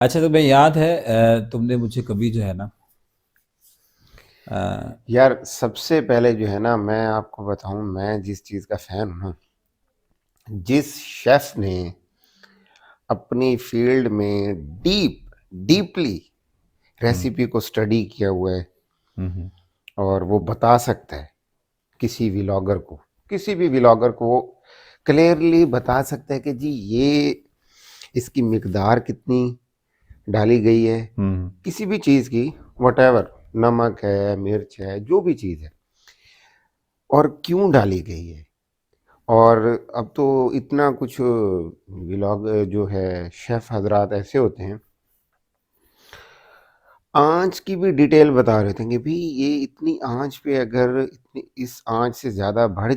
अच्छा, तुम्हें याद है तुमने मुझे कभी जो है ना अ, यार सबसे पहले जो है ना, मैं आपको बताऊं, मैं जिस चीज़ का फ़ैन हूं ना, जिस शेफ ने अपनी फील्ड में डीपली हम्म रेसिपी को स्टडी किया हुआ है हम्म और वो बता सकता है किसी भी व्लॉगर को वो क्लियरली बता सकता है कि जी ये इसकी मिकदार कितनी डाली गई है, हम्म किसी भी चीज़ की, वटेवर, नमक है, मिर्च है, जो भी चीज़ है, और क्यों डाली गई है। और अब तो इतना कुछ व्लॉग जो है, शेफ हजरात ऐसे होते हैं, आंच की भी डिटेल बता रहे थे कि भाई ये इतनी आंच पे अगर इतनी इस आंच से ज़्यादा बढ़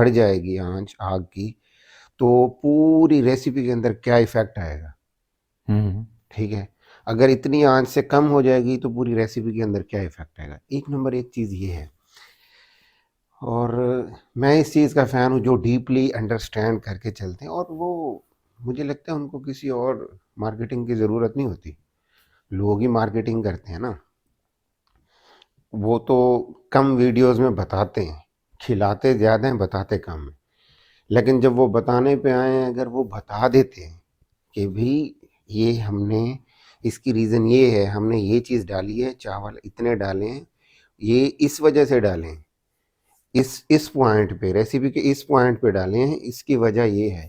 जाएगी आंच आग की, तो पूरी रेसिपी के अंदर क्या इफ़ेक्ट आएगा। हम्म ठीक है, अगर इतनी आंच से कम हो जाएगी तो पूरी रेसिपी के अंदर क्या इफ़ेक्ट आएगा। एक नंबर एक चीज़ ये है। और मैं इस चीज़ का फ़ैन हूँ जो डीपली अंडरस्टैंड करके चलते हैं, और वो मुझे लगता है उनको किसी और मार्केटिंग की ज़रूरत नहीं होती। लोग ही मार्केटिंग करते हैं ना। वो तो कम वीडियोस में बताते हैं, खिलाते ज़्यादा हैं, बताते कम हैं। लेकिन जब वो बताने पे आए हैं, अगर वो बता देते हैं कि भी ये हमने, इसकी रीज़न ये है, हमने ये चीज़ डाली है, चावल इतने डाले हैं, ये इस वजह से डाले हैं, इस पॉइंट पे, रेसिपी के इस पॉइंट पे डाले हैं, इसकी वजह ये है,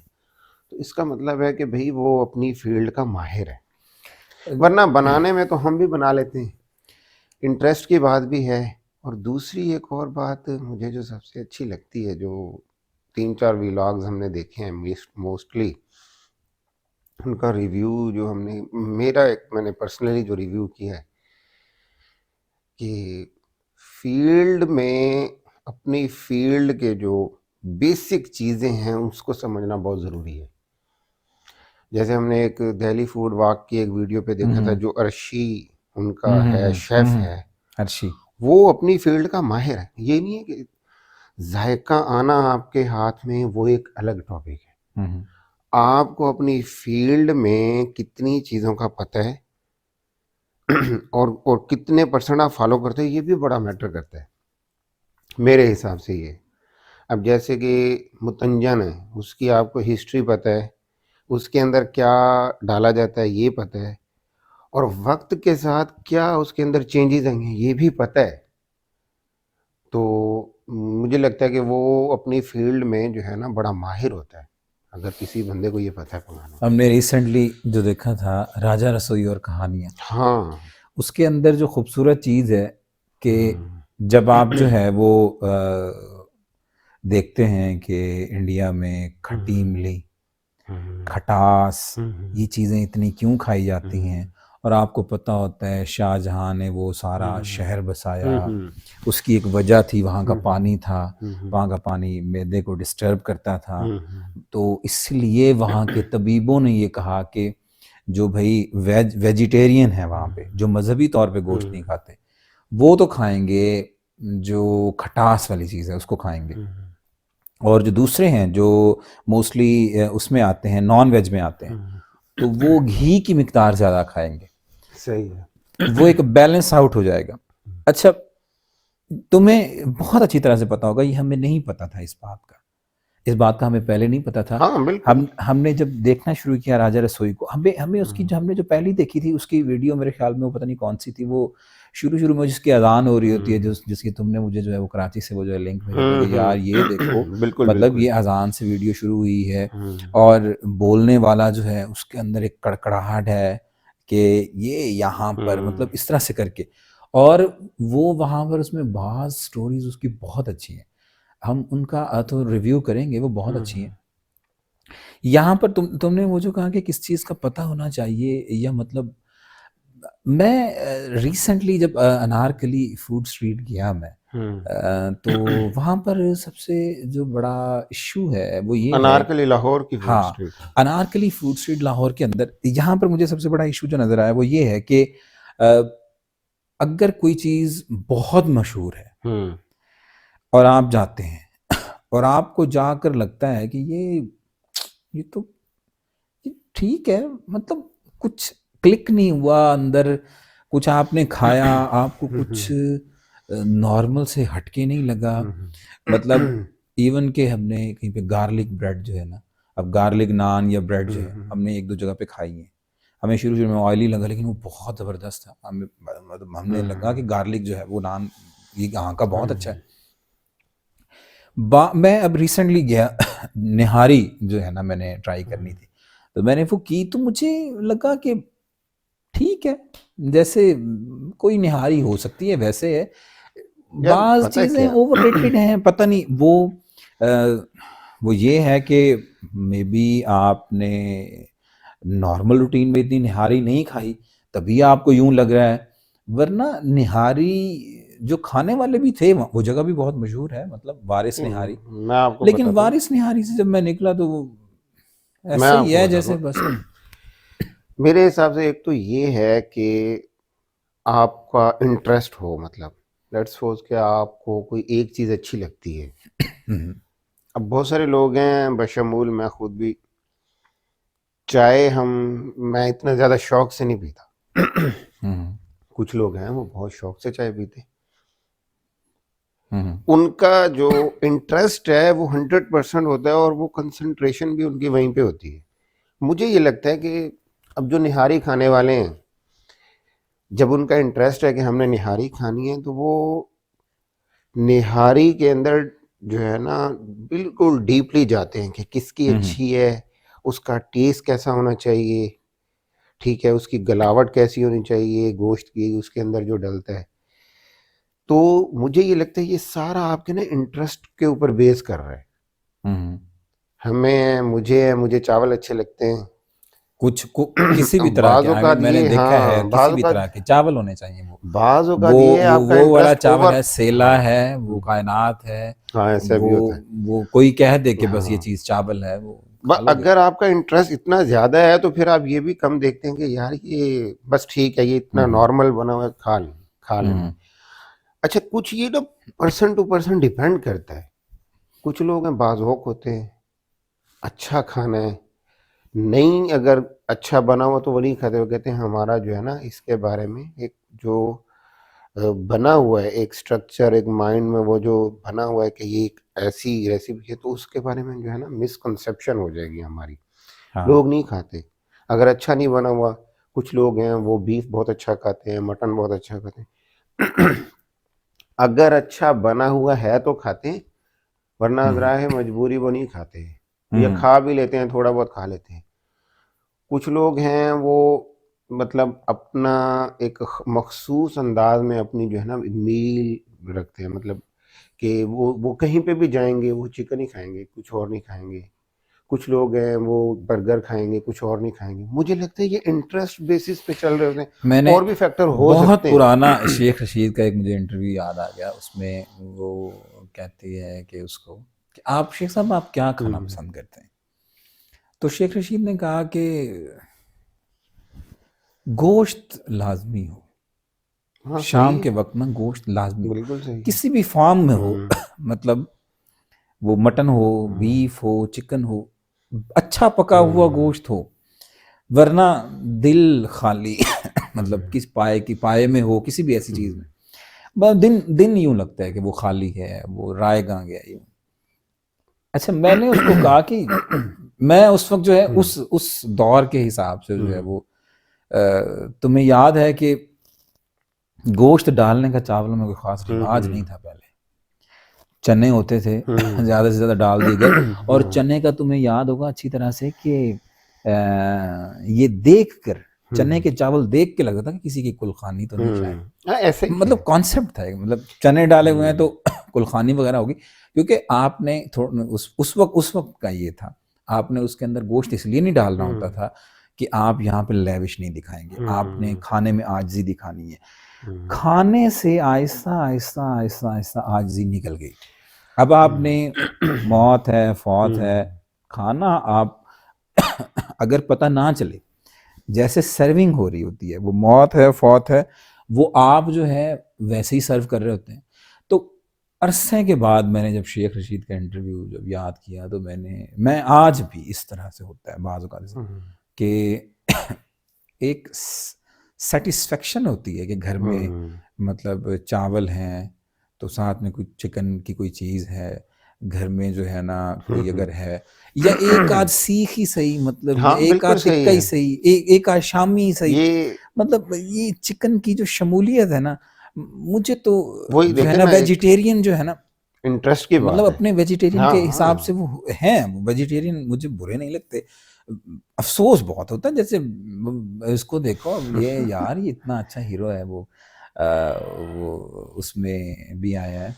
तो इसका मतलब है कि भाई वो अपनी फील्ड का माहिर है। वरना बनाने में तो हम भी बना लेते हैं, इंटरेस्ट की बात भी है। और दूसरी एक और बात मुझे जो सबसे अच्छी लगती है, जो तीन चार व्लॉग्स हमने देखे हैं, मोस्टली उनका रिव्यू जो हमने, मैंने पर्सनली जो रिव्यू किया है, कि फील्ड में, अपनी फील्ड के जो बेसिक चीज़ें हैं उसको समझना बहुत ज़रूरी है। जैसे हमने एक दिल्ली फूड वॉक की एक वीडियो पे देखा था, हम्म जो अर्शी उनका है, शेफ है, हर्षी। वो अपनी फील्ड का माहिर है। ये नहीं है कि जायका आना आपके हाथ में, वो एक अलग टॉपिक है। हम्म आपको अपनी फील्ड में कितनी चीज़ों का पता है और कितने परसेंट आप फॉलो करते हैं, ये भी बड़ा मैटर करता है मेरे हिसाब से। ये, अब जैसे कि मुतंजन है, उसकी आपको हिस्ट्री पता है, उसके अंदर क्या डाला जाता है ये पता है, और वक्त के साथ क्या उसके अंदर चेंजेस आएंगे ये भी पता है। तो मुझे लगता है कि वो अपनी फील्ड में जो है ना बड़ा माहिर होता है, अगर किसी बंदे को ये पता है पकाना। हमने रिसेंटली जो देखा था राजा रसोई और कहानियाँ, हाँ। उसके अंदर जो खूबसूरत चीज़ है कि हम्म। जब आप जो है वो देखते हैं कि इंडिया में खट्टी हम्म। इमली, हम्म। खटास, हम्म। ये चीज़ें इतनी क्यों खाई जाती हैं। हम्म। और आपको पता होता है शाहजहाँ ने वो सारा हम्म। शहर बसाया, हम्म। उसकी एक वजह थी, वहाँ का हम्म। पानी था, हम्म। वहाँ का पानी मैदे को डिस्टर्ब करता था। हम्म। तो इसलिए वहाँ के तबीबों ने ये कहा कि जो भाई वेजिटेरियन है वहाँ पे, जो मजहबी तौर पे गोश्त नहीं खाते, वो तो खाएंगे, जो खटास वाली चीज़ है उसको खाएंगे। और जो दूसरे हैं जो मोस्टली उसमें आते हैं, नॉन वेज में आते हैं, तो वो घी की मिकदार ज़्यादा खाएंगे। सही है। वो एक बैलेंस आउट हो जाएगा। अच्छा, तुम्हें बहुत अच्छी तरह से पता होगा, ये हमें नहीं पता था इस बात का हमें पहले नहीं पता था। हाँ बिल्कुल। हमने जब देखना शुरू किया राजा रसोई को, हमें हमें उसकी, हम्म। जो हमने जो पहली देखी थी उसकी वीडियो, मेरे ख्याल में वो पता नहीं कौन सी थी, वो शुरू शुरू में जिसकी अजान हो रही होती है, जिसकी तुमने मुझे जो है वो कराची से वो जो है लिंक भेजा था कि यार ये देखो, बिल्कुल मतलब बिल्कुल। ये अजान से वीडियो शुरू हुई है। हम्म। और बोलने वाला जो है उसके अंदर एक कड़कड़ाहट है कि ये यहाँ पर, हम्म। मतलब इस तरह से करके। और वो वहाँ पर उसमें बाज़ स्टोरीज उसकी बहुत अच्छी हैं, हम उनका तो रिव्यू करेंगे, वो बहुत अच्छी हम्म। हैं। यहाँ पर तुमने वो जो कहा कि किस चीज़ का पता होना चाहिए, या मतलब मैं रिसेंटली जब अनारकली फूड स्ट्रीट गया मैं, हम्म। तो वहाँ पर सबसे जो बड़ा इशू है वो ये है। अनारकली लाहौर की फूड हाँ, स्ट्रीट है। अनारकली फूड स्ट्रीट लाहौर के अंदर, यहाँ पर मुझे सबसे बड़ा इशू जो नज़र आया वो ये है कि अ, अगर कोई चीज़ बहुत मशहूर है हम्म। और आप जाते हैं और आपको जाकर लगता है कि ये तो, ये ठीक है, मतलब कुछ क्लिक नहीं हुआ अंदर, कुछ आपने खाया, आपको कुछ नॉर्मल से हटके नहीं लगा। मतलब इवन के हमने कहीं पे गार्लिक ब्रेड जो है ना, अब गार्लिक नान या ब्रेड जो है हमने एक दो जगह पे खाई है, हमें शुरू शुरू में ऑयली लगा, लेकिन वो बहुत ज़बरदस्त था। हमें मतलब हमने लगा कि गार्लिक जो है वो नान ये यहाँ का बहुत अच्छा है। मैं अब रिसेंटली गया निहारी जो है ना मैंने ट्राई करनी थी, तो मैंने वो की, तो मुझे लगा कि ठीक है, जैसे कोई निहारी हो सकती है वैसे है। यार बाज़ पता है चीज़ें क्या, ओवररेटेड हैं, पता नहीं वो ये है कि मे बी आपने नॉर्मल रूटीन में इतनी निहारी नहीं खाई, तभी आपको यूं लग रहा है। वरना निहारी जो खाने वाले भी थे वो जगह भी बहुत मशहूर है, मतलब वारिस निहारी। मैं आपको लेकिन बताता हूँ, वारिस निहारी से जब मैं निकला तो वो मैं ऐसे ही आपको है बताता जैसे हूँ। बस। मेरे हिसाब से एक तो ये है कि आपका इंटरेस्ट हो, मतलब लेट्स सपोज कि आपको कोई एक चीज़ अच्छी लगती है। हम्म, अब बहुत सारे लोग हैं, बशमूल मैं खुद भी, चाय हम मैं इतना ज़्यादा शौक से नहीं पीता। हम्म, कुछ लोग हैं वो बहुत शौक से चाय पीते हैं। हम्म, उनका जो इंटरेस्ट है वो 100% होता है, और वो कंसंट्रेशन भी उनकी वहीं पे होती है। मुझे ये लगता है कि अब जो निहारी खाने वाले हैं, जब उनका इंटरेस्ट है कि हमने निहारी खानी है, तो वो निहारी के अंदर जो है ना बिल्कुल डीपली जाते हैं कि किसकी हम्म, अच्छी है, उसका टेस्ट कैसा होना चाहिए, ठीक है, उसकी गलावट कैसी होनी चाहिए, गोश्त की उसके अंदर जो डलता है। तो मुझे ये लगता है ये सारा आपके ना इंटरेस्ट के ऊपर बेस कर रहा है। हम्म। मुझे चावल अच्छे लगते हैं। किसी भी तरह के, बाज़ आगे औक़ात मैंने ये, देखा है हाँ, किसी बाज़ भी औक़ात तरह के चावल होने चाहिए। वो बाज़ औक़ात वो ये है वो आपका वो वाला इंटरेस्ट चावल ओवर, है, सेला हाँ, है, वो कायनात है। हाँ, ऐसा वो भी होता है। वो कोई कह दे कि बस ये हाँ, चीज़ चावल है, वो खा लोगे आप। अगर आपका इंटरेस्ट इतना ज़्यादा है तो फिर आप ये भी कम देखते हैं कि यार ये बस ठीक है, ये इतना हम्म, नॉर्मल बना हुआ है, खा लेंगे। हम्म, अच्छा, कुछ ये ना पर्सन टू पर्सन डिपेंड करता है। कुछ लोग हैं बाज़ौक़ होते हैं, अच्छा खाना है, नहीं अगर अच्छा बना हुआ तो वो नहीं खाते, वो कहते हैं हमारा जो है ना इसके बारे में एक जो बना हुआ है, एक स्ट्रक्चर, एक माइंड में वो जो बना हुआ है कि ये एक ऐसी रेसिपी है, तो उसके बारे में जो है ना मिसकंसेप्शन हो जाएगी हमारी, हाँ, लोग नहीं खाते। अगर अच्छा नहीं बना हुआ, कुछ लोग हैं वो बीफ बहुत अच्छा खाते हैं, मटन बहुत अच्छा खाते हैं। अगर अच्छा बना हुआ है तो खाते हैं, वरना अगर हम्म, है मजबूरी वो नहीं खाते हैं, या हम्म, खा भी लेते हैं, थोड़ा बहुत खा लेते हैं। कुछ लोग हैं वो मतलब अपना एक मखसूस अंदाज में अपनी जो है ना मील रखते हैं, मतलब कि वो कहीं पे भी जाएंगे वो चिकन ही खाएंगे, कुछ और नहीं खाएंगे। कुछ लोग हैं वो बर्गर खाएंगे, कुछ और नहीं खाएंगे। मुझे लगता है ये इंटरेस्ट बेसिस पे चल रहे होते हैं, मैंने और भी फैक्टर हो बहुत सकते पुराना हैं। शेख रशीद का एक मुझे इंटरव्यू याद आ गया, उसमें वो कहती है कि उसको कि आप शेख साहब आप क्या खाना हम्म, पसंद करते हैं, तो शेख रशीद ने कहा कि गोश्त लाजमी हो, हाँ सही शाम है, के वक्त में गोश्त लाजमी हो, बिल्कुल सही है। किसी भी फॉर्म में हो। हम्म, मतलब वो मटन हो, हम्म, बीफ हो, चिकन हो, अच्छा पका हुआ हम्म, गोश्त हो। वरना दिल खाली मतलब हम्म, किस पाए की पाए में हो, किसी भी ऐसी चीज हम्म, में बस दिन दिन यूं लगता है कि वो खाली है, वो रायगा गया यूं। अच्छा, मैंने उसको कहा कि मैं उस वक्त जो है हम्म, उस दौर के हिसाब से जो है हम्म, वो तुम्हें याद है कि गोश्त डालने का चावलों में कोई खास रिवाज हम्म, नहीं था पहले। चने होते थे हम्म, ज़्यादा से ज़्यादा डाल दिए गए, और हम्म, चने का तुम्हें याद होगा अच्छी तरह से कि ये देख कर, चने हम्म, के चावल देख के लगता था कि किसी की कुलखानी तो नहीं शायद। हाँ ऐसे ही है। मतलब कॉन्सेप्ट था एक, मतलब चने डाले हुए हैं तो हम्म, कुलखानी वगैरह होगी, क्योंकि आपने थोड़ा उस वक्त का ये था, आपने उसके अंदर गोश्त इसलिए नहीं डालना होता हम्म, था कि आप यहाँ पे लेविश नहीं दिखाएंगे, आपने हम्म, खाने में आजिज़ी दिखानी है। हम्म, खाने से आहिस्ता आहिस्ता आहिस्ता आहिस्ता आजिज़ी निकल गई। अब आपने मौत है, फौत है, हम्म, खाना आप अगर पता ना चले, जैसे सर्विंग हो रही होती है, वो मौत है, फौत है, वो आप जो है वैसे ही सर्व कर रहे होते हैं। तो अरसे के बाद मैंने जब शेख रशीद का इंटरव्यू जब याद किया, तो मैं आज भी इस तरह से होता है बाज़ औक़ात हम्म, कि एक सेटिस्फेक्शन होती है कि घर में मतलब चावल हैं तो साथ में कुछ चिकन की कोई चीज़ है, घर में जो है ना कोई अगर है, या एक आध सीख ही सही, मतलब या हाँ, एक बिल्कुल आध सही टिक्का ही है। सही, एक आध शामी ही सही, ये मतलब ये चिकन की जो शमूलियत है ना, मुझे तो वही जो है देखे ना ना, एक वेजिटेरियन जो है ना, इंटरेस्ट की मतलब बात है। अपने वेजिटेरियन हाँ, के हिसाब से हाँ। वो हैं, वेजिटेरियन मुझे बुरे नहीं लगते। अफसोस बहुत होता है, जैसे इसको देखो, अब ये यार ये इतना अच्छा हीरो है, वो उसमें भी आया है,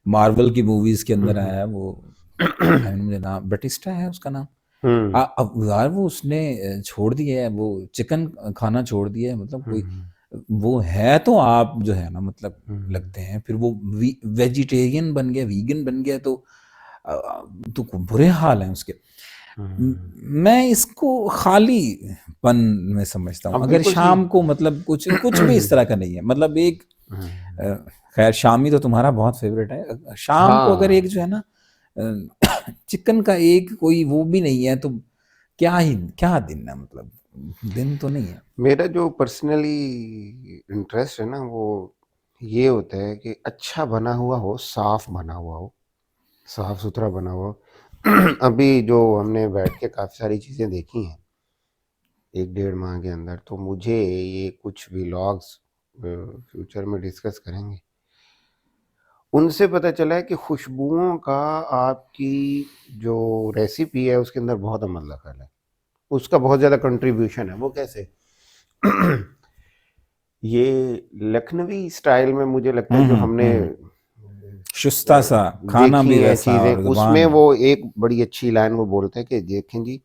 मार्वल की मूवीज के अंदर आया है वो, मुझे नाम बटिस्टा है उसका नाम। हुँ, अब यार वो उसने छोड़ दिया है, वो चिकन खाना छोड़ दिया है, मतलब कोई हुँ, वो है तो आप जो है ना मतलब हुँ, लगते हैं, फिर वो वेजिटेरियन बन गया, वीगन बन गया, अ, तो बुरे हाल हैं उसके। हुँ। मैं इसको खालीपन में समझता हूँ, हाँ, अगर बिल्कुल सही। शाम को मतलब कुछ कुछ भी इस तरह का नहीं है, मतलब एक हुँ। अ, खैर शामी तो तुम्हारा बहुत फेवरेट है, शाम को अगर एक हाँ, जो है ना चिकन का एक कोई वो भी नहीं है तो क्या दिन है, मतलब दिन तो नहीं है। मेरा जो पर्सनली इंटरेस्ट है ना, वो ये होता है कि अच्छा बना हुआ हो, साफ बना हुआ हो, साफ सुथरा बना हुआ हो। अभी जो हमने बैठ के काफ़ी सारी चीज़ें देखी हैं एक डेढ़ माह के अंदर, तो मुझे ये कुछ व्लॉग्स फ्यूचर में डिस्कस करेंगे, उनसे पता चला है कि खुशबुओं का आपकी जो रेसिपी है उसके अंदर बहुत अमल दखल है, उसका बहुत ज़्यादा कंट्रीब्यूशन है। वो कैसे? ये लखनवी स्टाइल में मुझे लगता है जो हमने शुस्ता सा, खाना देखी भी हैं वैसा चीज़ें, और उसमें ज़ुबान। वो एक बड़ी अच्छी लाइन वो बोलते हैं कि देखें जी,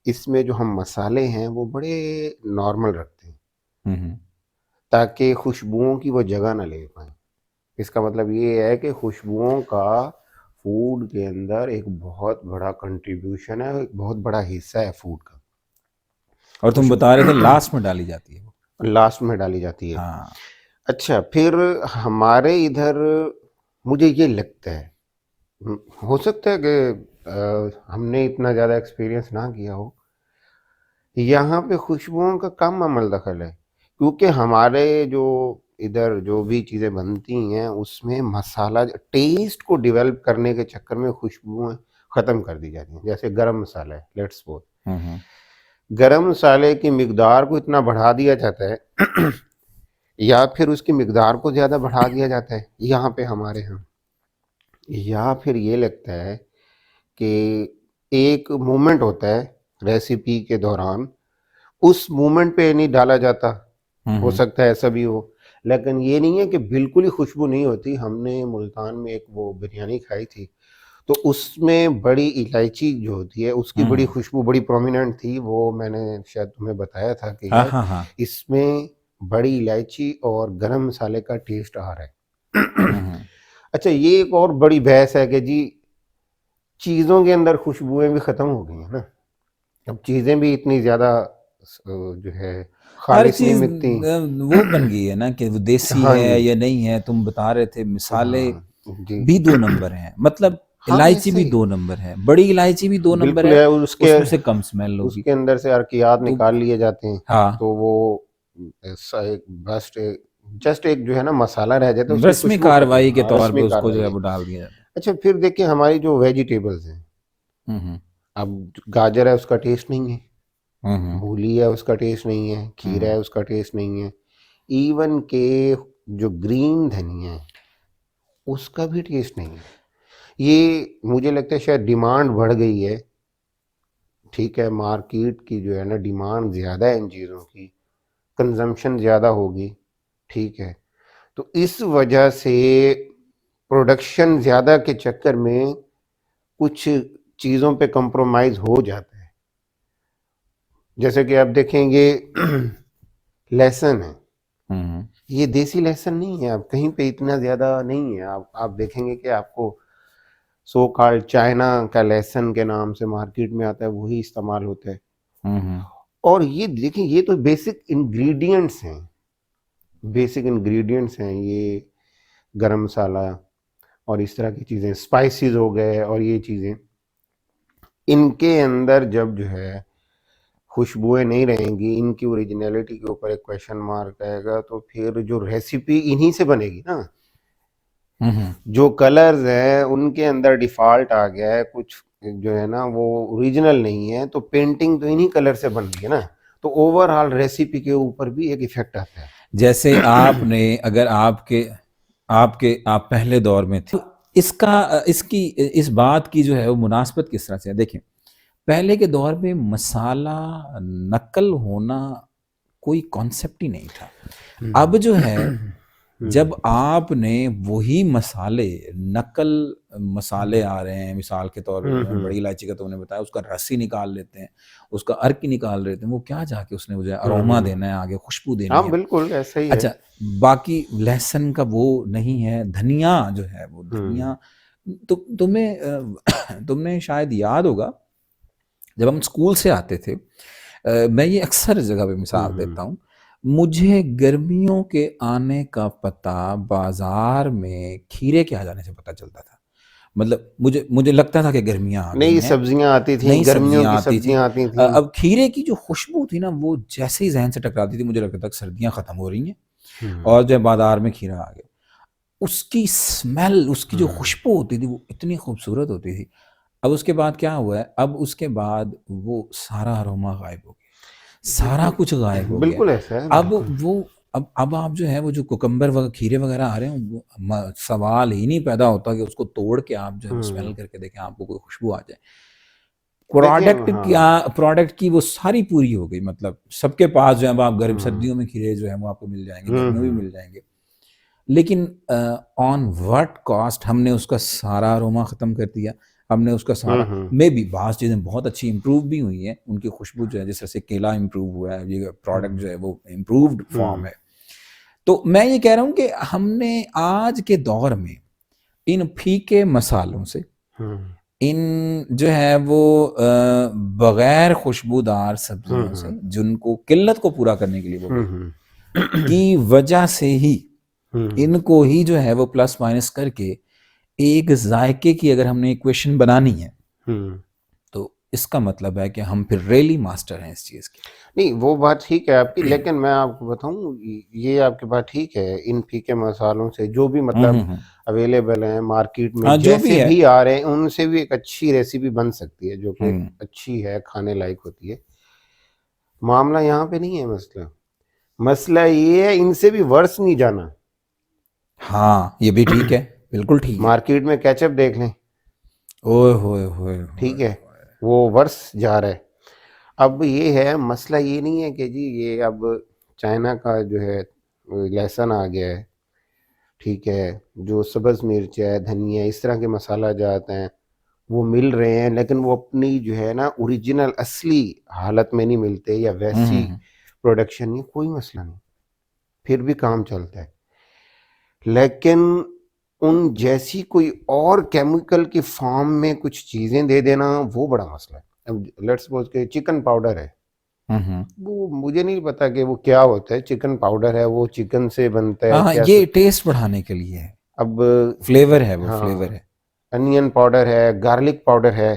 इसमें जो हम मसाले हैं वो बड़े नॉर्मल रखते हैं हुँ, हुँ। ताकि खुशबुओं की वो जगह ना ले पाए। इसका मतलब ये है कि खुशबुओं का फूड के अंदर एक बहुत बड़ा कंट्रीब्यूशन है, एक बहुत बड़ा हिस्सा है फूड का। और तुम खुशबू बता रहे थे लास्ट में डाली जाती है वो। लास्ट में डाली जाती है। हाँ। अच्छा, फिर हमारे इधर मुझे ये लगता है, हो सकता है कि हमने इतना ज़्यादा एक्सपीरियंस ना किया हो, यहाँ पे खुशबुओं का कम अमल दखल है, क्योंकि हमारे जो इधर जो भी चीज़ें बनती हैं उसमें मसाला टेस्ट को डेवलप करने के चक्कर में खुशबुएं ख़त्म कर दी जाती हैं। जैसे गरम मसाला है, लेट्स सपोज, हुँ, हुँ। गरम मसाले की मिकदार को इतना बढ़ा दिया जाता है या फिर उसकी मिकदार को ज़्यादा बढ़ा दिया जाता है यहाँ पे हमारे यहाँ, या फिर ये लगता है कि एक मोमेंट होता है रेसिपी के दौरान, उस मोमेंट पे नहीं डाला जाता, हुँ, हो हुँ। सकता है ऐसा भी हो। लेकिन ये नहीं है कि बिल्कुल ही खुशबू नहीं होती। हमने मुल्तान में एक वो बिरयानी खाई थी, तो उसमें बड़ी इलायची जो होती है उसकी हुँ, बड़ी हुँ। खुशबू बड़ी प्रोमिनेंट थी। वो मैंने शायद तुम्हें बताया था कि हाँ, यार हाँ, हाँ। इसमें बड़ी इलायची और गरम मसाले का टेस्ट आ रहा हुँ, है। हुँ। अच्छा, ये एक और बड़ी बहस है कि जी चीज़ों के अंदर खुशबुएं भी ख़त्म हो गई हैं ना। अब चीज़ें भी इतनी ज़्यादा जो है हर खालिश नहीं चीज़ मिलती। वो बन गई है ना कि वो देसी हाँ है जी। या नहीं है, तुम बता रहे थे मसाले हाँ, जी। भी 2 नंबर हैं, मतलब हाँ, इलायची ऐसे भी 2 नंबर है, बड़ी इलायची भी 2 नंबर बिल्कुल है, है। उसके उसमें से कम स्मेल होगी। उसके अंदर से अर्कियात तो निकाल लिए जाते हैं, हाँ, तो वो ऐसा एक जस्ट एक जो है ना मसाला रह जाता है, उसकी रस्मी खुशबू खत्म। कार्रवाई के हाँ, तौर पे रस्मी उसको जो कार्रवाई है है। वो डाल दिया जाता है। अच्छा, फिर देखिए हमारी जो वेजिटेबल्स हैं, हुँ, हुँ। अब गाजर है उसका टेस्ट नहीं है, हुँ, हुँ। मूली है उसका टेस्ट नहीं है, खीरा हुँ। है उसका टेस्ट नहीं है, इवन के जो ग्रीन धनिया है उसका भी टेस्ट नहीं है। ये मुझे लगता है शायद डिमांड बढ़ गई है, ठीक है, मार्केट की जो है ना डिमांड ज़्यादा है इन चीज़ों की, कंजम्पशन ज़्यादा होगी, ठीक है, तो इस वजह से प्रोडक्शन ज़्यादा के चक्कर में कुछ चीज़ों पे कंप्रोमाइज़ हो जाता है। जैसे कि आप देखेंगे लहसुन है, हुँ, हुँ। ये देसी लहसुन नहीं है, अब कहीं पे इतना ज़्यादा नहीं है। आप देखेंगे कि आपको सो कॉल्ड चाइना का लहसुन के नाम से मार्केट में आता है, वही इस्तेमाल होता है। हुँ, हुँ। और ये देखिए, ये तो बेसिक इंग्रेडिएंट्स हैं, बेसिक इंग्रेडिएंट्स हैं ये, गरम मसाला और इस तरह की चीज़ें, स्पाइसेस हो गए और ये चीज़ें, इनके अंदर जब जो है खुशबुएं नहीं रहेंगी, इनकी ओरिजिनलिटी के ऊपर एक क्वेश्चन मार्क आएगा, तो फिर जो रेसिपी इन्हीं से बनेगी ना। जो कलर्स है उनके अंदर डिफॉल्ट आ गया है, कुछ जो है ना वो ओरिजिनल नहीं है, तो पेंटिंग तो इन्हीं कलर से बन रही है ना, तो ओवरऑल रेसिपी के ऊपर भी एक इफेक्ट आता है। जैसे आपने अगर आपके आपके आप पहले दौर में थे, इसकी इस बात की जो है वो मुनासबत किस तरह से है? देखिए, पहले के दौर में मसाला नकल होना कोई कॉन्सेप्ट ही नहीं था। अब जो है जब आपने वही मसाले, नकल मसाले आ रहे हैं, मिसाल के तौर पर बड़ी इलायची का तुमने बताया, उसका रस ही निकाल लेते हैं, उसका अर्क ही निकाल लेते हैं, वो क्या जाके उसने मुझे अरोमा देना है, आगे खुशबू देनी हाँ है। बिल्कुल ऐसा ही है। अच्छा, बाकी लहसुन का वो नहीं है, धनिया जो है वो धनिया, तो तुमने शायद याद होगा जब हम स्कूल से आते थे, मैं ये अक्सर जगह पे मिसाल देता हूँ, मुझे गर्मियों के आने का पता बाजार में खीरे के आ जाने से पता चलता था। मतलब मुझे मुझे लगता था कि गर्मियाँ आ गई नई हैं, सब्जियां आती थी, नई गर्मियों सब्जियाँ की आती थी। सब्जियां आती थी। अब खीरे की जो खुशबू थी ना, वो जैसे ही जहन से टकराती थी, मुझे लगता था कि सर्दियाँ ख़त्म हो रही हैं और जब बाजार में खीरा आ गया, उसकी स्मेल, उसकी जो खुशबू होती थी वो इतनी खूबसूरत होती थी। अब उसके बाद क्या हुआ है, अब उसके बाद वो सारा अरोमा गायब हो गया, सारा कुछ गायब हो गया। बिल्कुल ऐसा है, अब बिल्कुल। वो अब आप जो है वो जो कुकम्बर वगैरह, खीरे वगैरह आ रहे हैं, वो सवाल ही नहीं पैदा होता कि उसको तोड़ के आप जो है स्मेल करके देखें, आपको कोई खुशबू आ जाए। देखिए प्रोडक्ट की वो सारी पूरी हो गई, मतलब सबके पास जो है आप गर्म सर्दियों में खीरे जो है वो आपको मिल जाएंगे, गर्मियों में भी मिल जाएंगे, लेकिन ऑन व्हाट कॉस्ट हमने उसका सारा अरोमा ख़त्म कर दिया, हमने उसका सारा, मे भी बाज़ चीज़ें बहुत अच्छी इम्प्रूव भी हुई हैं, उनकी खुशबू जो है, जिस तरह से केला इम्प्रूव हुआ है, ये प्रोडक्ट जो है वो इम्प्रूव्ड फॉर्म है। तो मैं ये कह रहा हूँ कि हमने आज के दौर में इन फीके मसालों से, इन जो है वो बगैर खुशबूदार सब्जियों से, जिनको किल्लत को पूरा करने के लिए वो की वजह से ही इनको ही जो है वो प्लस माइनस करके एक जायके की अगर हमने इक्वेशन बनानी है, तो इसका मतलब है कि हम फिर रियली मास्टर हैं इस चीज़ के। नहीं वो बात ठीक है आपकी, लेकिन मैं आपको बताऊं, ये आपकी बात ठीक है, इन फीके मसालों से जो भी मतलब अवेलेबल हैं मार्केट में, हाँ, जो जैसे है भी आ रहे हैं, उनसे भी एक अच्छी रेसिपी बन सकती है जो कि अच्छी है, खाने लायक होती है। मामला यहाँ पे नहीं है, मसला मसला ये है इनसे भी वर्ष नहीं जाना। हाँ, ये भी ठीक है, बिल्कुल ठीक है। मार्केट में केचप देख लें, ओए होए होए, ठीक है, वो वर्ष जा रहा है। अब ये है मसला, ये नहीं है कि जी ये अब चाइना का जो है लहसुन आ गया है, ठीक है, जो सब्ज़ मिर्च है, धनिया, इस तरह के मसाला जाते हैं वो मिल रहे हैं, लेकिन वो अपनी जो है ना ओरिजिनल असली हालत में नहीं मिलते, या वैसी प्रोडक्शन नहीं, कोई मसला नहीं, फिर भी काम चलता है। लेकिन उन जैसी कोई और केमिकल की फॉर्म में कुछ चीज़ें दे देना, वो बड़ा मसला है। अब लेट्स सपोज के चिकन पाउडर है, वो मुझे नहीं पता कि वो क्या होता है, चिकन पाउडर है, वो चिकन से बनता है हाँ, क्या ये टेस्ट बढ़ाने के लिए है, अब फ्लेवर है, वो फ्लेवर हाँ, है। अनियन पाउडर है, गार्लिक पाउडर है,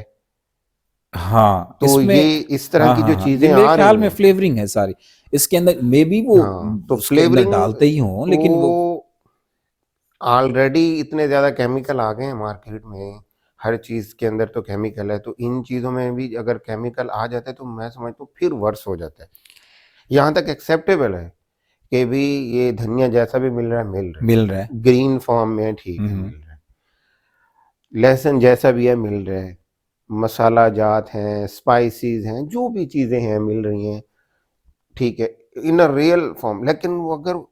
हाँ, तो इसमें, ये इस तरह हाँ की हाँ जो हाँ, ये चीज़ें मेरे आ ख्याल रही में हैं, फ्लेवरिंग है सारी इसके अंदर, मे बी वो हाँ, तो उसके अंदर फ्लेवरिंग डालते ही हों, लेकिन वो ऑलरेडी इतने ज़्यादा केमिकल आ गए हैं मार्केट में, हर चीज़ के अंदर तो केमिकल है, तो इन चीज़ों में भी अगर केमिकल आ जाता है तो मैं समझता हूँ फिर वर्स हो जाता है। यहाँ तक एक्सेप्टेबल है कि भी ये धनिया जैसा भी मिल रहा है, मिल रहा है। ग्रीन फॉर्म में, ठीक है, मिल रहा है, लहसुन जैसा भी है मिल रहा है, मसाला जात हैं, स्पाइसेस हैं, जो भी चीज़ें हैं मिल रही हैं, ठीक है, इन अ रियल फॉर्म। लेकिन वो अगर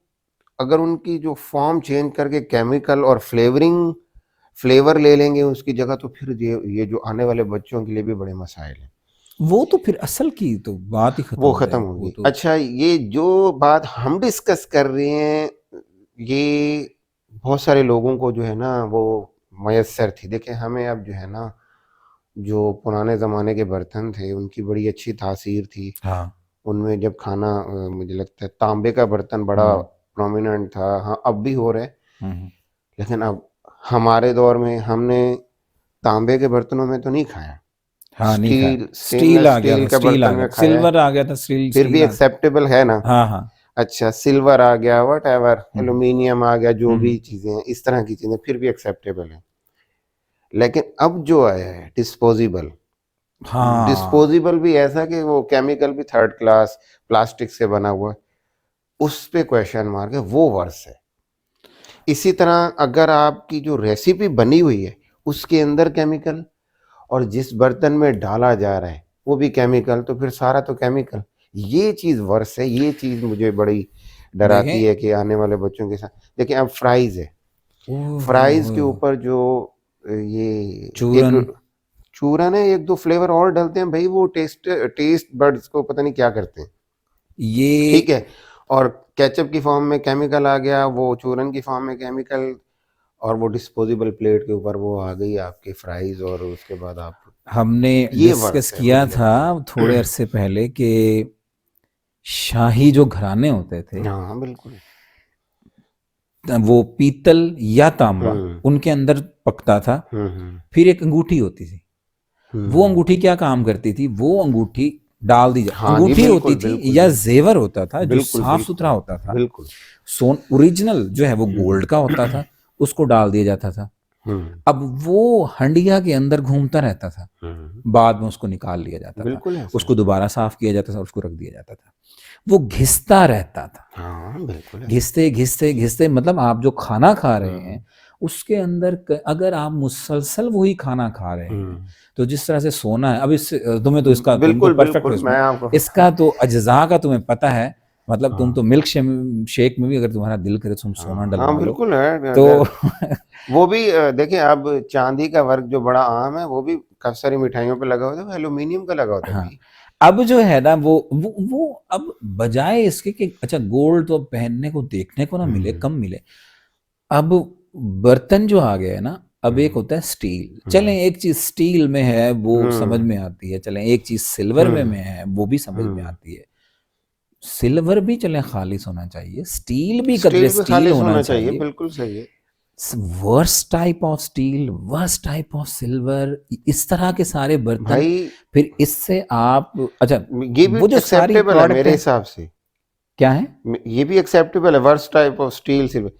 अगर उनकी जो फॉर्म चेंज करके केमिकल और फ्लेवर ले लेंगे उसकी जगह, तो फिर ये जो आने वाले बच्चों के लिए भी बड़े मसाइल हैं। वो तो फिर असल की तो बात ही खत्म वो हो ख़त्म जाएगी, वो होगी। तो। अच्छा, ये जो बात हम डिस्कस कर रहे हैं, ये बहुत सारे लोगों को जो है ना वो मयस्सर थी। देखिए हमें अब जो है ना, जो पुराने ज़माने के बर्तन थे उनकी बड़ी अच्छी तासीर थी। हाँ। उनमें जब खाना मुझे लगता है तांबे का बर्तन बड़ा प्रोमिनेंट था। हाँ, अब भी हो रहा है, लेकिन अब हमारे दौर में हमने तांबे के बर्तनों में तो नहीं खाया। हाँ नहीं खाया। स्टील स्टील स्टेनलेस आ गया स्टील था, का स्टील आ बर्तन गया में था, खाया है, सिल्वर आ गया था, स्टील फिर भी स्टील आ गया। एक्सेप्टेबल है ना। हाँ हाँ। अच्छा सिल्वर आ गया, वट एवर हम्म एल्यूमिनियम आ गया, जो भी हम्म, चीजें हैं इस तरह की चीजें फिर भी एक्सेप्टेबल है। लेकिन अब जो आया है डिस्पोजेबल, हाँ डिस्पोजेबल भी ऐसा कि वो केमिकल भी थर्ड क्लास प्लास्टिक से बना हुआ है, उस पे क्वेश्चन मार्क है, वो वर्ष है। इसी तरह अगर आपकी जो रेसिपी बनी हुई है उसके अंदर केमिकल, और जिस बर्तन में डाला जा रहा है वो भी केमिकल, तो फिर सारा तो केमिकल। ये चीज वर्ष है, ये चीज मुझे बड़ी डराती देखें। है कि आने वाले बच्चों के साथ। देखिए अब फ्राइज है, फ्राइज ओहो, के ऊपर जो ये एक चूरन। चूरन है, एक दो फ्लेवर और डलते हैं भाई, वो टेस्ट टेस्ट बर्ड्स को पता नहीं क्या करते हैं। ठीक ये है, और केचप की फॉर्म में केमिकल आ गया, वो चूरन की फॉर्म में केमिकल, और वो डिस्पोजेबल प्लेट के ऊपर वो आ गई आपकी फ्राइज, और उसके बाद आप, हमने ये डिस्कस वर्ष है किया मुझे था लगता थोड़े है। अरसे पहले कि शाही जो घराने होते थे, हाँ बिल्कुल। वो पीतल या तांबा, हम्म उनके अंदर पकता था। हम्म। फिर एक अंगूठी होती थी। वो हम्म। अंगूठी क्या काम करती थी? वो अंगूठी डाल दी जा, हाँ जी अंगूठी होती बिल्कुल थी बिल्कुल या बिल्कुल जेवर होता था जो बिल्कुल साफ सुथरा बिल्कुल होता था। बिल्कुल। सोन ओरिजिनल जो है वो गोल्ड हम्म का होता था, उसको डाल दिया जाता था। हम्म अब वो हंडिया के अंदर घूमता रहता था, हम्म। बाद में उसको निकाल लिया जाता था, बिल्कुल ऐसा है। उसको दोबारा साफ किया जाता था और उसको रख दिया जाता था। वो घिसता रहता था, हाँ बिल्कुल ऐसा है। घिसते घिसते घिसते, मतलब आप जो खाना खा रहे हम्म हैं उसके अंदर अगर आप मुसलसल वही खाना खा रहे हैं, हम्म। तो जिस तरह से सोना है, अब इस तुम्हें तो इसका, तुम तो बिल्कुल परफेक्ट हो बिल्कुल, इसमें, मैं आपको इसका तो अज्जा का तुम्हें पता है। मतलब तुम तो हाँ मिल्क शेक में भी अगर तुम्हारा दिल करे तुम सोना हाँ हाँ डलवा लो बिल्कुल है। तो अगर वो भी देखिए, अब चांदी का वर्क जो बड़ा आम है वो भी काफी सारी मिठाइयों पे लगा होता है, वो एल्यूमिनियम का लगा होता है हाँ। भाई। अब जो है ना वो अब बजाय इसके कि अच्छा गोल्ड तो अब पहनने को देखने को ना मिले, हम्म कम मिले, अब बर्तन जो आ गए है ना, अब एक हम्म होता है स्टील। चलें, हम्म एक चीज स्टील में है वो समझ हम्म में आती है, चलें एक चीज सिल्वर में है वो भी समझ में हम्म। आती है। सिल्वर भी चलें खालिस होना चाहिए, स्टील भी कदरे स्टील भी स्टील खालिश होना होना चाहिए, चाहिए। बिल्कुल सही है। Worst type of steel, worst type of silver, इस तरह के सारे बर्तन। भाई फिर इससे आप अच्छा, ये भी वो जो सारी एक्सेप्टेबल है प्रोडक्ट मेरे है, हिसाब से, क्या है? ये भी एक्सेप्टेबल है, worst type of steel silver.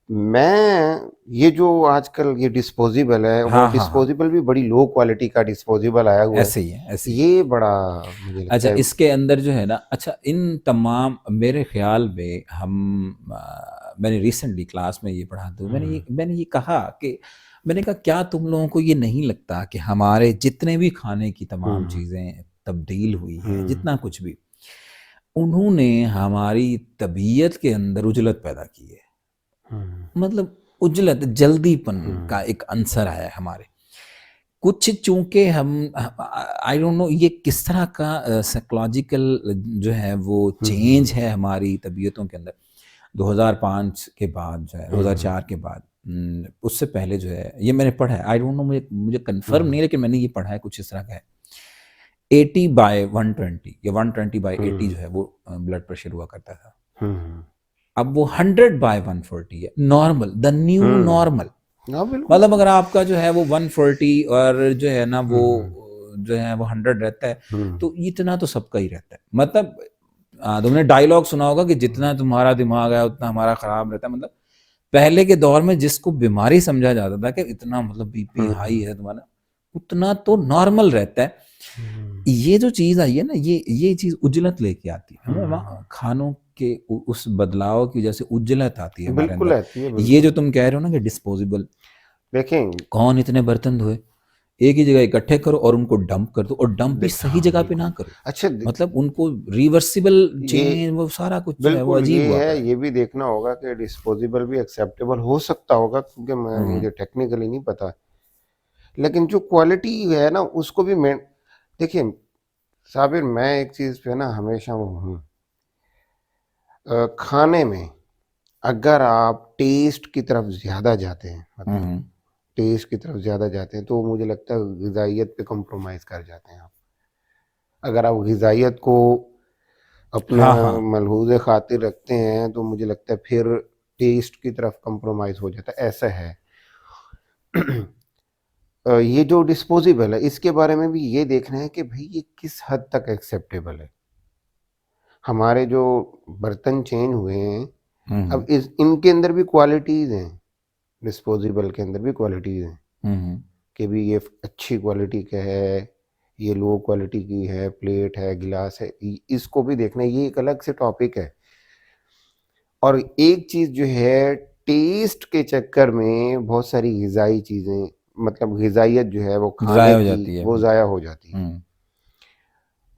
मैं ये जो आजकल ये डिस्पोजेबल है, वो हाँ हाँ हाँ, डिस्पोजेबल भी बड़ी लो क्वालिटी का डिस्पोजेबल आया हुआ है, ऐसे ही है, ऐसे ही है। ये बड़ा मुझे अच्छा, लगता है। इसके अंदर जो है ना, अच्छा इन तमाम मेरे ख्याल में मैंने रिसेंटली क्लास में ये पढ़ा, तो हम्म मैंने ये कहा कि, मैंने कहा क्या तुम लोगों को ये नहीं लगता कि हमारे जितने भी खाने की तमाम हम्म चीज़ें तब्दील हुई हैं, हम्म जितना कुछ भी, उन्होंने हमारी तबीयत के अंदर उजलत पैदा की है। हम्म मतलब उजलत, जल्दीपन का हम्म एक अंसर आया है हमारे कुछ, चूंकि हम, आई डोंट नो ये किस तरह का साइकोलॉजिकल जो है वो चेंज हम्म है हमारी तबीयतों के अंदर। 2005 के बाद जो है, हम्म 2004 के बाद, उससे पहले जो है, ये मैंने पढ़ा है, आई डोंट नो, मुझे मुझे कंफर्म नहीं हम्म है, लेकिन मैंने ये पढ़ा है कुछ इस तरह का है। 80/120 या 120/80 हम्म जो है वो ब्लड प्रेशर हुआ करता था। हम्म अब वो 100/140 है, normal, the new hmm. Normal. हाँ बिल्कुल। मतलब अगर आपका जो है वो 140 और जो है ना वो हम्म जो है वो 100 रहता है, हम्म तो इतना तो सबका ही रहता है। मतलब तुमने डायलॉग सुना होगा कि जितना तुम्हारा दिमाग है उतना हमारा खराब रहता है। मतलब पहले के दौर में जिसको बीमारी समझा जाता था कि इतना मतलब बीपी हाई हम्म है तुम्हारा, उतना तो नॉर्मल रहता है। हम्म ये जो चीज आई है ना, ये चीज उजलत लेके आती है हमें, हम्म। खानों के उस बदलाव की वजह से उजलत आती है हमारे बिल्कुल अंदर। आती है ये जो बिल्कुल। तुम कह रहे हो ना कि डिस्पोजेबल, देखें कौन इतने बर्तन धोए? एक ही जगह इकट्ठे करो और उनको डंप कर दो, और डंप भी सही हाँ जगह पे बिल्कुल। ना करो। अच्छा मतलब उनको रिवर्सिबल ये चेंज, वो सारा कुछ जो है वो बिल्कुल अजीब ये हुआ है, पड़ा है। ये भी देखना होगा कि डिस्पोजेबल भी एक्सेप्टेबल हो सकता होगा, क्योंकि हम्म मुझे टेक्निकली नहीं पता। लेकिन जो क्वालिटी है ना उसको भी मैं, देखिए साबिर, मैं एक चीज़ पे ना हमेशा वो हूँ, खाने में अगर आप टेस्ट की तरफ ज़्यादा जाते हैं, मतलब हम्म टेस्ट की तरफ ज़्यादा जाते हैं, तो मुझे लगता है ग़िज़ाइयत पे कॉम्प्रोमाइज़ कर जाते हैं आप। अगर आप ग़िज़ाइयत को अपना हाँ हाँ। मलहूज़ खातिर रखते हैं, तो मुझे लगता है फिर टेस्ट की तरफ कॉम्प्रोमाइज़ हो जाता है, ऐसा है। ये जो डिस्पोजेबल है इसके बारे में भी ये देखना है कि भाई ये किस हद तक एक्सेप्टेबल है। हमारे जो बर्तन चेंज हुए हैं, अब इस इनके अंदर भी क्वालिटीज़ हैं, डिस्पोजेबल के अंदर भी क्वालिटीज़ हैं कि भी ये अच्छी क्वालिटी का है, ये लो क्वालिटी की है, प्लेट है, गिलास है, इसको भी देखना है, ये एक अलग से टॉपिक है। और एक चीज़ जो है, टेस्ट के चक्कर में बहुत सारी ग़िज़ाई चीज़ें, मतलब ग़िज़ाइयत जो है वो खाने ज़ाया हो की जाती है। वो ज़ाया हो जाती है।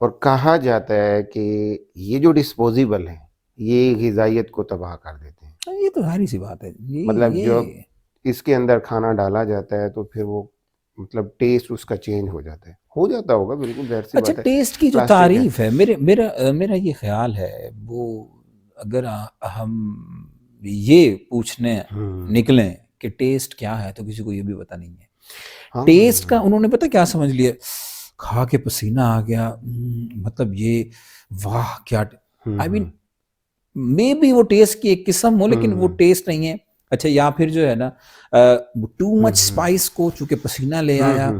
और कहा जाता है कि ये जो डिस्पोजेबल हैं, ये ग़िज़ाइयत को तबाह कर देते हैं। ये तो जाहिर सी बात है, मतलब ये जब इसके अंदर खाना डाला जाता है तो फिर वो, मतलब टेस्ट उसका चेंज हो जाता है। हो जाता होगा, बिल्कुल ज़ाहिर सी अच्छा, बात है, टेस्ट की जो प्लास्टिक है। तारीफ है, मेरा ये ख्याल है, वो अगर हम ये पूछने निकलें कि टेस्ट क्या है, तो किसी को ये भी पता नहीं है। हाँ, टेस्ट का उन्होंने पता क्या समझ लिया, खा के पसीना आ गया, मतलब ये वाह क्या, आई मीन मे बी वो टेस्ट की एक किस्म हो, लेकिन वो टेस्ट नहीं है। अच्छा, या फिर जो है ना, टू मच स्पाइस को चूंकि पसीना ले आया,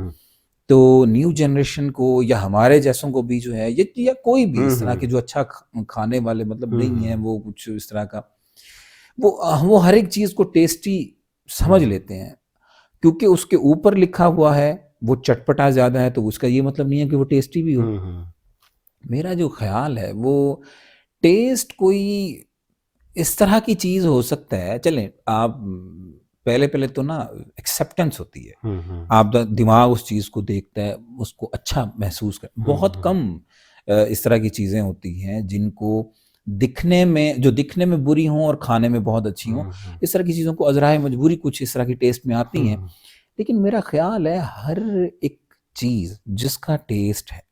तो न्यू जनरेशन को या हमारे जैसों को भी जो है, ये या कोई भी इस तरह के जो अच्छा खाने वाले मतलब नहीं है, वो कुछ इस तरह का, वो हर एक चीज को टेस्टी समझ लेते हैं, क्योंकि उसके ऊपर लिखा हुआ है वो चटपटा ज्यादा है, तो उसका ये मतलब नहीं है कि वो टेस्टी भी हो। मेरा जो ख्याल है वो, टेस्ट कोई इस तरह की चीज हो सकता है, चलें आप पहले पहले तो ना एक्सेप्टेंस होती है, आप दिमाग उस चीज को देखता है, उसको अच्छा महसूस कर, बहुत कम इस तरह की चीजें होती हैं जिनको दिखने में बुरी हों और खाने में बहुत अच्छी हों। इस तरह की चीजों को अजराए मजबूरी कुछ इस तरह की टेस्ट में आती हैं, लेकिन मेरा ख्याल है हर एक चीज जिसका टेस्ट है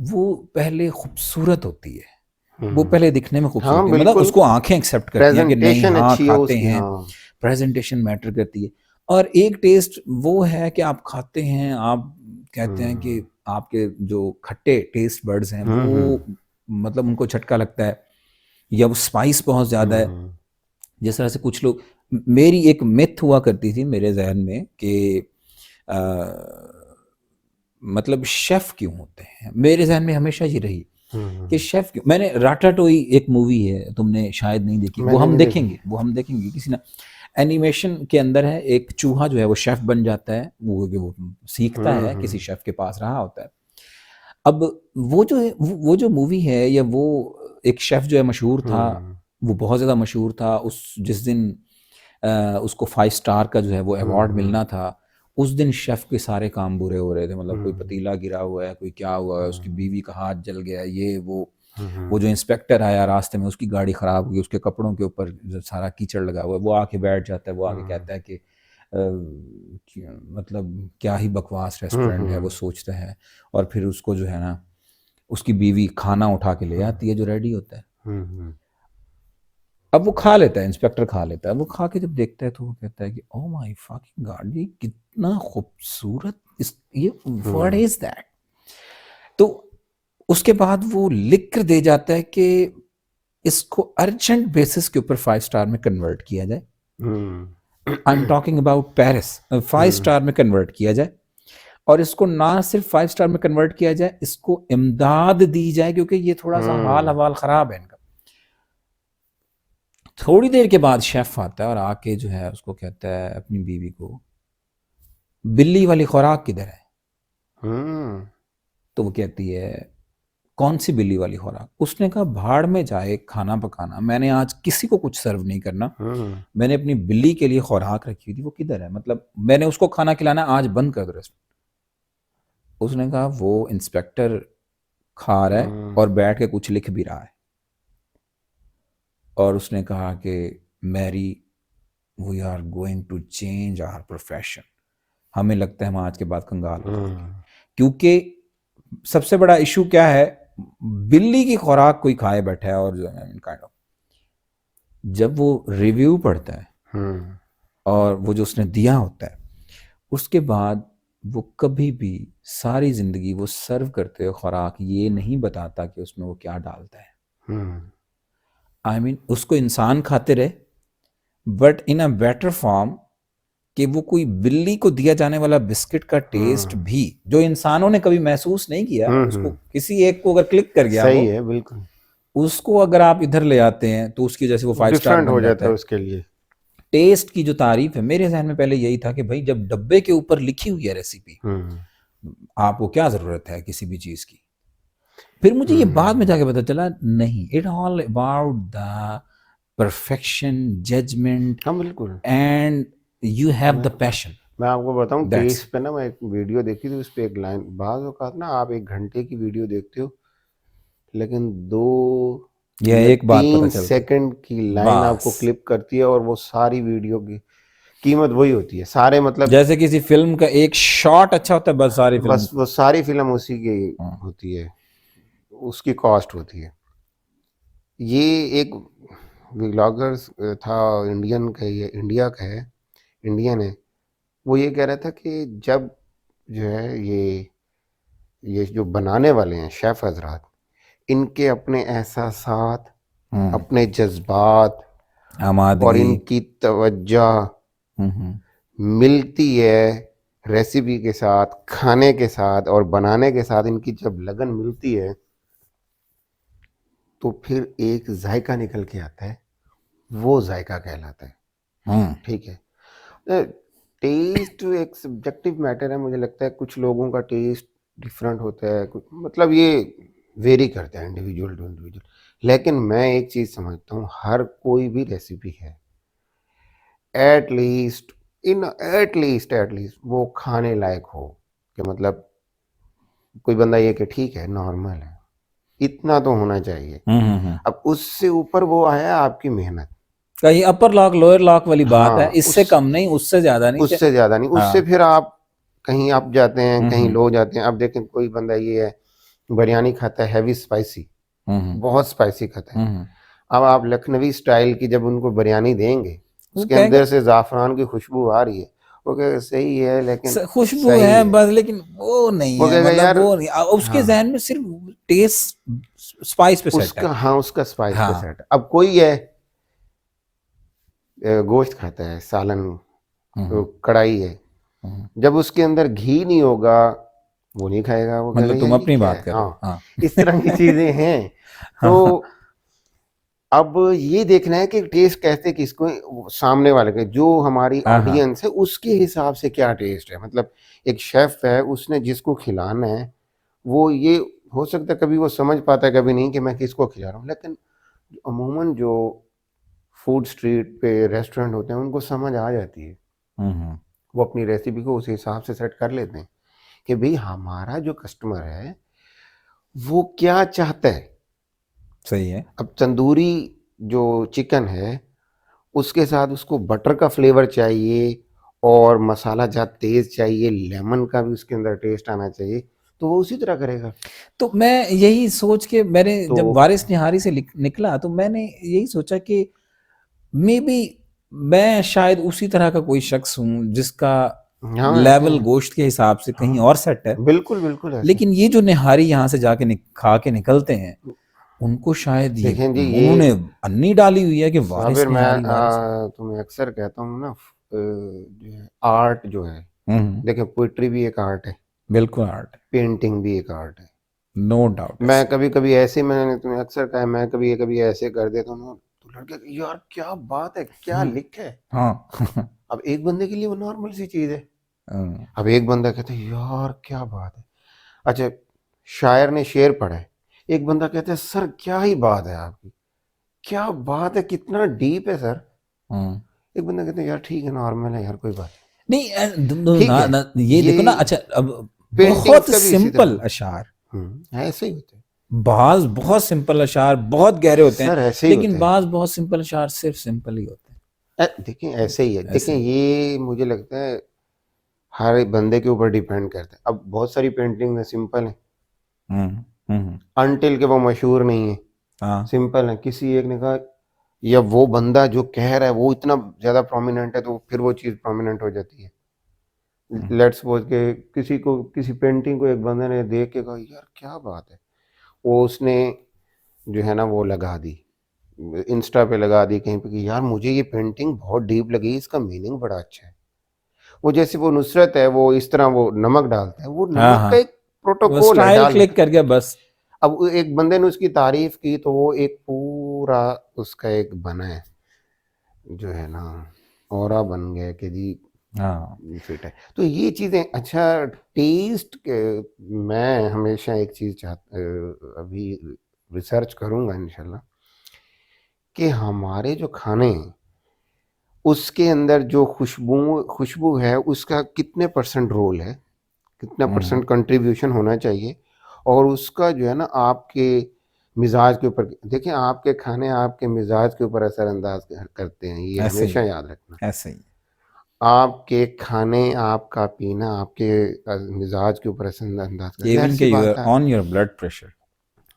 वो पहले खूबसूरत होती है, वो पहले दिखने में खूबसूरत हाँ, होती है, मतलब बिल्कुल। उसको आंखें एक्सेप्ट करती हैं कि नहीं, प्रेजेंटेशन हाँ अच्छी हो खाते उसकी, हैं, हाँ। प्रेजेंटेशन मैटर करती है। और एक टेस्ट वो है कि आप खाते हैं, आप कहते हैं कि आपके जो खट्टे टेस्ट बर्ड्स हैं वो, मतलब उनको झटका लगता है, या वो स्पाइस बहुत ज़्यादा है। जिस तरह से कुछ लोग, मेरी एक मिथ हुआ करती थी मेरे जहन में कि मतलब शेफ क्यों होते हैं, मेरे जहन में हमेशा ये रही कि शेफ क्यों। मैंने राटाटोई एक मूवी है, तुमने शायद नहीं देखी, मैंने नहीं देखी। वो हम देखेंगे किसी ना, एनिमेशन के अंदर है, एक चूहा जो है वो शेफ बन जाता है, वो सीखता है, किसी शेफ के पास रहा होता है। अब वो जो है, वो जो मूवी है, या वो एक शेफ जो है मशहूर था, वो बहुत ज़्यादा मशहूर था, उस जिस दिन उसको 5 स्टार का जो है वो अवार्ड मिलना था, उस दिन शेफ के सारे काम बुरे हो रहे थे, मतलब कोई पतीला गिरा हुआ है, कोई क्या हुआ है, उसकी बीवी का हाथ जल गया, ये वो जो इंस्पेक्टर आया रास्ते में, उसकी गाड़ी खराब हुई, उसके कपड़ों के ऊपर सारा कीचड़ लगा हुआ है, वो आके बैठ जाता है, वो आके कहता है कि मतलब क्या ही बकवास रेस्टोरेंट है, वो सोचता है। और फिर उसको जो है ना, उसकी बीवी खाना उठा के ले आती है जो रेडी होता है। अब वो खा लेता है, इंस्पेक्टर खा लेता है, वो खा के जब देखता है तो वो कहता है कि ओ माय फकिंग गॉड, ये कितना खूबसूरत, ये व्हाट इज दैट। तो उसके बाद वो लिख कर दे जाता है कि इसको अर्जेंट बेसिस के ऊपर 5 स्टार में कन्वर्ट किया जाए। I am talking about Paris, 5 star में कन्वर्ट किया जाए, और इसको ना सिर्फ 5 स्टार में कन्वर्ट किया जाए, इसको इमदाद दी जाए, क्योंकि ये थोड़ा सा हाल हवाल खराब है इनका। थोड़ी देर के बाद शेफ आता है और आके जो है उसको कहता है, अपनी बीवी को, बिल्ली वाली खुराक किधर है? तो वो कहती है, कौन सी बिल्ली वाली खुराक? उसने कहा, भाड़ में जाए खाना पकाना, मैंने आज किसी को कुछ सर्व नहीं करना, मैंने अपनी बिल्ली के लिए खुराक रखी हुई थी, वो किधर है? मतलब मैंने उसको खाना खिलाना, आज बंद कर दो रेस्टोरेंट। उसने कहा, वो इंस्पेक्टर खा रहा है और बैठ के कुछ लिख भी रहा है। और उसने कहा कि Mary, we are going to change our profession, हमें लगता है हम आज के बाद कंगाल हो जाएंगे, क्योंकि सबसे बड़ा इशू क्या है, बिल्ली की खुराक कोई खाए बैठा है। और काइंड ऑफ, जब वो रिव्यू पढ़ता है और वो जो उसने दिया होता है, उसके बाद वो कभी भी सारी जिंदगी वो सर्व करते हुए खुराक ये नहीं बताता कि उसमें वो क्या डालता है। आई मीन उसको इंसान खाते रहे, but in a better form, कि वो कोई बिल्ली को दिया जाने वाला बिस्किट का टेस्ट भी जो इंसानों ने कभी महसूस नहीं किया, उसको किसी एक को अगर क्लिक कर गया सही वो, है, बिल्कुल उसको अगर आप इधर ले आते हैं तो उसकी वजह से वो 5 स्टार डिफरेंट बन हो जाता जाता है है। उसके लिए। टेस्ट की जो तारीफ है, मेरे जहन में पहले यही था कि भाई जब डब्बे के ऊपर लिखी हुई है रेसिपी, आपको क्या जरूरत है किसी भी चीज की। फिर मुझे ये बाद में जाके पता चला, नहीं, it all about the perfection, judgement, हाँ बिल्कुल। एंड यू हैव द मैं पैशन। मैं आपको बताऊं, दैट्स टेस्ट पे ना मैं एक वीडियो देखी थी, उस पे एक लाइन, बाज़ औक़ात ना आप 1 घंटे की वीडियो देखते हो, लेकिन 2 ये या एक बात पता 3 चलती है, सेकंड की लाइन आपको बस क्लिप करती है, और वो सारी वीडियो की कीमत वही होती है। सारे मतलब जैसे किसी फिल्म का एक शॉट अच्छा होता है, बस सारी फिल्म। बस वो सारी फ़िल्म उसी की हाँ। होती है, उसकी कॉस्ट होती है। ये एक व्लॉगर्स था, इंडियन का, ये इंडिया का है, इंडियन है। वो ये कह रहा था कि जब जो है ये जो बनाने वाले हैं शेफ़ हज़रात, इनके अपने एहसासात, हम्म, अपने जज़्बात और आमादगी। इनकी तवज्जो हम्म, मिलती है रेसिपी के साथ, खाने के साथ और बनाने के साथ, इनकी जब लगन मिलती है तो फिर एक जायका निकल के आता है, वो जायका कहलाता है। हम्म, ठीक है। टेस्ट एक सब्जेक्टिव मैटर है, मुझे लगता है कुछ लोगों का टेस्ट डिफरेंट होता है, कुछ मतलब ये वेरी करता है इंडिविजुअल टू इंडिविजुअल। लेकिन मैं एक चीज़ समझता हूँ, हर कोई भी रेसिपी है, एटलीस्ट एटलीस्ट वो खाने लायक हो, कि मतलब कोई बंदा ये कि ठीक है नॉर्मल है, इतना तो होना चाहिए। हम्म। अब उससे ऊपर वो आया आपकी मेहनत। कहीं अपर लॉक लोअर लॉक वाली बात है, हाँ, इससे कम नहीं, उससे ज्यादा नहीं। उससे ज़्यादा नहीं, उससे हाँ। फिर आप कहीं आप जाते हैं, कहीं हम्म, लो जाते हैं। अब देखें कोई बंदा ये है, बिरयानी खाता है हैवी स्पाइसी, हम्म, बहुत स्पाइसी खाता है। हम्म। अब आप लखनवी स्टाइल की जब उनको बिरयानी देंगे, वो उसके कहेंगे अंदर से ज़ाफ़रान की खुशबू आ रही है, वो कहेगा सही है, लेकिन खुशबू सही है है। बस, लेकिन वो नहीं वो है, कहेगा मतलब यार, वो नहीं, उसके हाँ, जहन में सिर्फ टेस्ट स्पाइस पे सेट है। उसका, हाँ, उसका स्पाइस पे हाँ। सेट। अब कोई है गोश्त खाता है, सालन, हम्म, कढ़ाई है, हम्म। जब उसके अंदर घी नहीं होगा वो नहीं खाएगा, वो कहेगा मतलब यार तुम ये अपनी क्या बात है। कर रहे हो, हाँ, हाँ। इस तरह की चीज़ें हैं। तो हाँ। अब ये देखना है कि टेस्ट कैसे किसको, सामने वाले के, जो हमारी हाँ, हाँ। ऑडियंस है उसके हिसाब से क्या टेस्ट है। मतलब एक शेफ है, उसने जिसको खिलाना है, वो ये हो सकता है कभी वो समझ पाता है, कभी नहीं, कि मैं किसको खिला रहा हूँ। लेकिन अमूमन जो फूड स्ट्रीट पे रेस्टोरेंट होते हैं, उनको समझ आ जाती है, हम्म। वो अपनी रेसिपी को उस हिसाब से सेट कर लेते हैं कि भाई हमारा जो कस्टमर है वो क्या चाहता है। सही है। अब तंदूरी जो चिकन है, उसके साथ उसको बटर का फ्लेवर चाहिए और मसाला ज़्यादा तेज़ चाहिए, लेमन का भी उसके अंदर टेस्ट आना चाहिए, तो वो उसी तरह करेगा। तो मैं यही सोच के, मैंने तो जब वारिस निहारी से निकला तो मैंने यही सोचा कि मे बी मैं शायद उसी तरह का कोई शख्स हूँ जिसका हाँ, ऐसे लेवल हैं। गोश्त के हिसाब से कहीं हाँ, और सेट है। बिल्कुल, बिल्कुल ऐसे हैं। लेकिन ये जो निहारी यहाँ से जाके खा के निकलते हैं, उनको शायद ये देखें जी, उन्होंने ये अन्नी डाली हुई है कि साबिर, वारिस निहारी, वारिस। तुम्हें अक्सर कहता हूँ ना, जो है आर्ट जो है, हम्म। देखें पोइट्री भी एक आर्ट है, बिल्कुल आर्ट, पेंटिंग भी एक आर्ट है। नो डाउट मैं इस। कभी कभी ऐसे, मैंने तुम्हें अक्सर कहा है, मैं कभी कभी ऐसे कर देता हूँ ना, तो लड़के यार क्या बात है, क्या हम्म, लिखा है। हाँ। अब एक बंदे के लिए वो नॉर्मल सी चीज़ है, हम्म, अब एक बंदा कहता है यार क्या बात है। अच्छा, शायर ने शेर पढ़ा है, एक बंदा कहता है सर क्या ही बात है आपकी, क्या बात है, कितना डीप है सर। हम्म। एक बंदा कहता है यार ठीक है, नॉर्मल है यार, कोई बात नहीं, ठीक है। ये ये देखो ना, अच्छा अब पेंटिंग्स बहुत का भी इसी सिंपल तरह, अशार, ऐसे ही होते हैं बाज बहुत सिंपल अशार बहुत गहरे होते हैं, सर, ऐसे ही लेकिन होते हैं। बाज बहुत सिंपल अशार सिर्फ सिंपल ही होते देखें ऐसे ही है, हैं, देखें ऐसे ही। ये मुझे लगता है हर एक बंदे के ऊपर डिपेंड करता है। अब बहुत सारी पेंटिंग है सिंपल है, हम्म, हम्म। अनटिल के वो मशहूर नहीं है, हाँ। सिंपल है। किसी एक ने कहा, या वो बंदा जो कह रहा है वो इतना ज़्यादा प्रोमिनेंट है, तो फिर वो चीज़ प्रोमिनेंट हो जाती है। हम्म, लेट्स सपोज के किसी को, किसी पेंटिंग को एक बंदे ने देख के कहा यार क्या बात है, वो उसने जो है ना वो लगा दी, इंस्टा पे लगा दी कहीं पे कि यार मुझे ये पेंटिंग बहुत डीप लगी, इसका मीनिंग बड़ा अच्छा है। वो जैसे वो नुसरत है, वो इस तरह वो नमक डालता है, वो हाँ नमक का हाँ, एक वो प्रोटोकॉल है स्टाइल डालने क्लिक का। कर गया बस। अब वो एक बंदे ने उसकी तारीफ की तो वो एक पूरा उसका एक बना है जो है ना, ऑरा बन गया कि जी हाँ। फिट है। तो ये चीज़ें अच्छा टेस्ट के, मैं हमेशा एक चीज़ अभी रिसर्च करूंगा इंशाल्लाह कि हमारे जो खाने हैं उसके अंदर जो खुशबू खुशबू है उसका कितने परसेंट रोल है, कितना हम्म। परसेंट कंट्रीब्यूशन होना चाहिए, और उसका जो है ना आपके मिजाज के ऊपर। देखिए आपके खाने आपके मिजाज के ऊपर असरअंदाज करते हैं, ये ऐसे हमेशा ही, याद रखना। ऐसे ही। आपके खाने आपका पीना आपके मिजाज के ऊपर असरअंदाज करते हैं, जाहिर इवन सी के बात यूर है। On your blood pressure.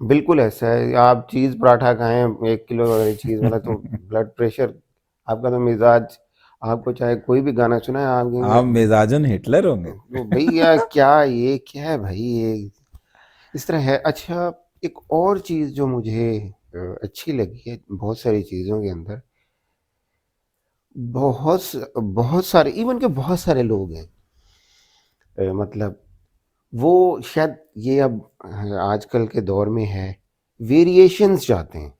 बिल्कुल ऐसा है, आप चीज़ पराठा खाएं 1 किलो वाली चीज़ वाला तो ब्लड प्रेशर आपका, तो मिजाज, आपको चाहे कोई भी गाना सुना है आप आप कहेंगे मिजाजन हिटलर होंगे। तो भैया क्या है भाई ये, इस तरह है। अच्छा, एक और चीज़ जो मुझे अच्छी लगी है बहुत सारी चीज़ों के अंदर, बहुत सारे इवन के बहुत सारे लोग हैं, मतलब वो शायद ये अब आजकल के दौर में है, वेरिएशंस चाहते हैं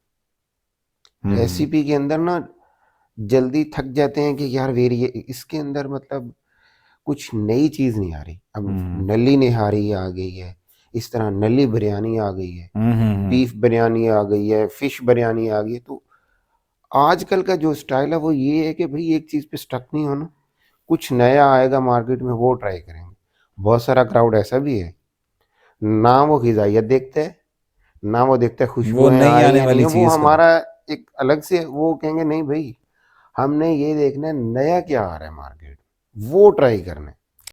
हम्म। रेसिपी के अंदर ना, जल्दी थक जाते हैं कि यार वेरिए इसके अंदर मतलब कुछ नई चीज़ नहीं आ रही। अब हम्म। नली निहारी आ गई है, इस तरह नली बिरयानी आ गई है, हम्म। बीफ बिरयानी आ गई है, फिश बिरयानी आ गई है। तो आजकल का जो स्टाइल है वो ये है कि भाई एक चीज़ पे स्टक नहीं होना, कुछ नया आएगा मार्केट में वो ट्राई करेंगे। बहुत सारा क्राउड ऐसा भी है, ना वो ग़िज़ाइयत देखता है, ना वो देखता है वो खुशबुएं नई आ रही आने हैं नहीं वाली है, वो चीज का। हमारा एक अलग से वो कहेंगे नहीं भाई, हमने ये देखना है नया क्या आ रहा है मार्केट, वो ट्राई करना है।